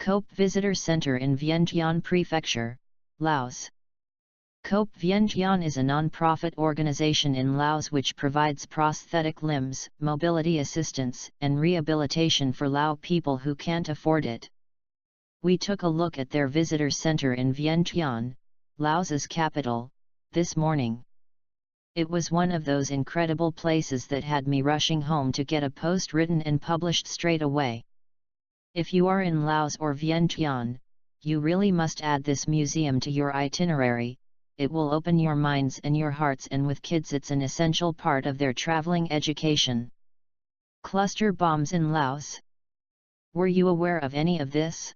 Cope Visitor Center in Vientiane Prefecture, Laos. Cope Vientiane is a non-profit organization in Laos which provides prosthetic limbs, mobility assistance, and rehabilitation for Lao people who can't afford it. We took a look at their visitor center in Vientiane, Laos's capital, this morning. It was one of those incredible places that had me rushing home to get a post written and published straight away. If you are in Laos or Vientiane, you really must add this museum to your itinerary. It will open your minds and your hearts, and with kids it's an essential part of their traveling education. Cluster bombs in Laos. Were you aware of any of this?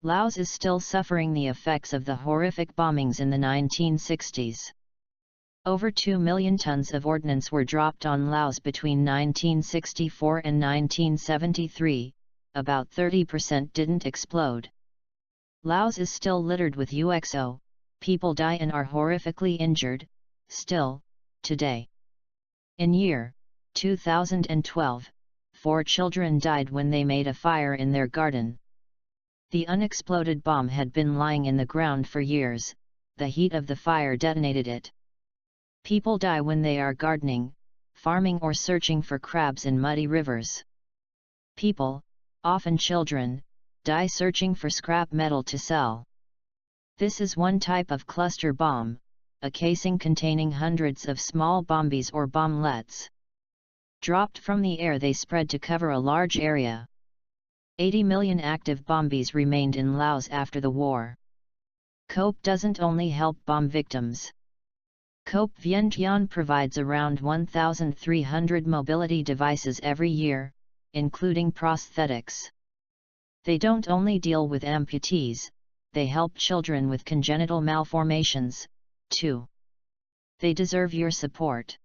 Laos is still suffering the effects of the horrific bombings in the 1960s. Over 2 million tons of ordnance were dropped on Laos between 1964 and 1973, about 30% didn't explode. Laos is still littered with UXO. People die and are horrifically injured, still, today. In year 2012, 4 children died when they made a fire in their garden. The unexploded bomb had been lying in the ground for years, the heat of the fire detonated it. People die when they are gardening, farming or searching for crabs in muddy rivers. People, often children, die searching for scrap metal to sell. This is one type of cluster bomb, a casing containing hundreds of small bombies or bomblets. Dropped from the air, they spread to cover a large area. 80 million active bombies remained in Laos after the war. Cope doesn't only help bomb victims. Cope Vientiane provides around 1,300 mobility devices every year, including prosthetics. They don't only deal with amputees, they help children with congenital malformations, too. They deserve your support.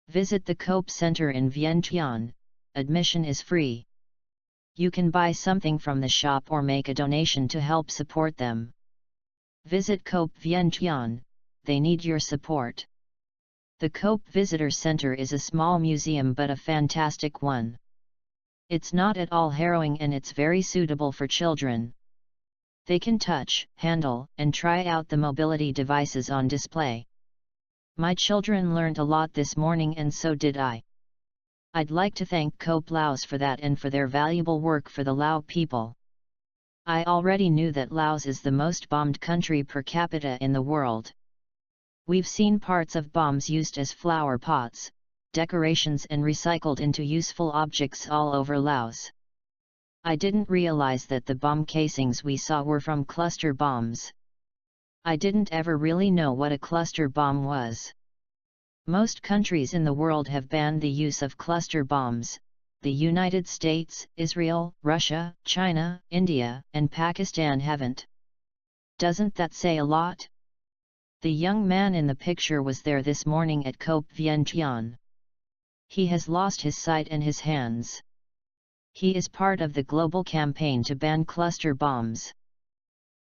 Visit the Cope Center in Vientiane. Admission is free. You can buy something from the shop or make a donation to help support them. Visit Cope Vientiane, they need your support. The Cope Visitor Center is a small museum but a fantastic one. It's not at all harrowing and it's very suitable for children. They can touch, handle, and try out the mobility devices on display. My children learned a lot this morning and so did I. I'd like to thank Cope Laos for that and for their valuable work for the Lao people. I already knew that Laos is the most bombed country per capita in the world. We've seen parts of bombs used as flower pots, decorations and recycled into useful objects all over Laos. I didn't realize that the bomb casings we saw were from cluster bombs. I didn't ever really know what a cluster bomb was. Most countries in the world have banned the use of cluster bombs. The United States, Israel, Russia, China, India, and Pakistan haven't. Doesn't that say a lot? The young man in the picture was there this morning at Cope Vientiane. He has lost his sight and his hands. He is part of the global campaign to ban cluster bombs.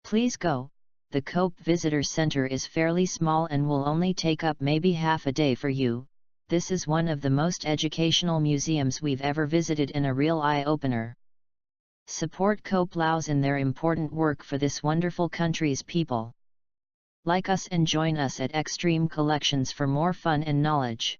Please go. The Cope Visitor Center is fairly small and will only take up maybe half a day for you. This is one of the most educational museums we've ever visited and a real eye-opener. Support Cope Laos in their important work for this wonderful country's people. Like us and join us at Extreme Collections for more fun and knowledge.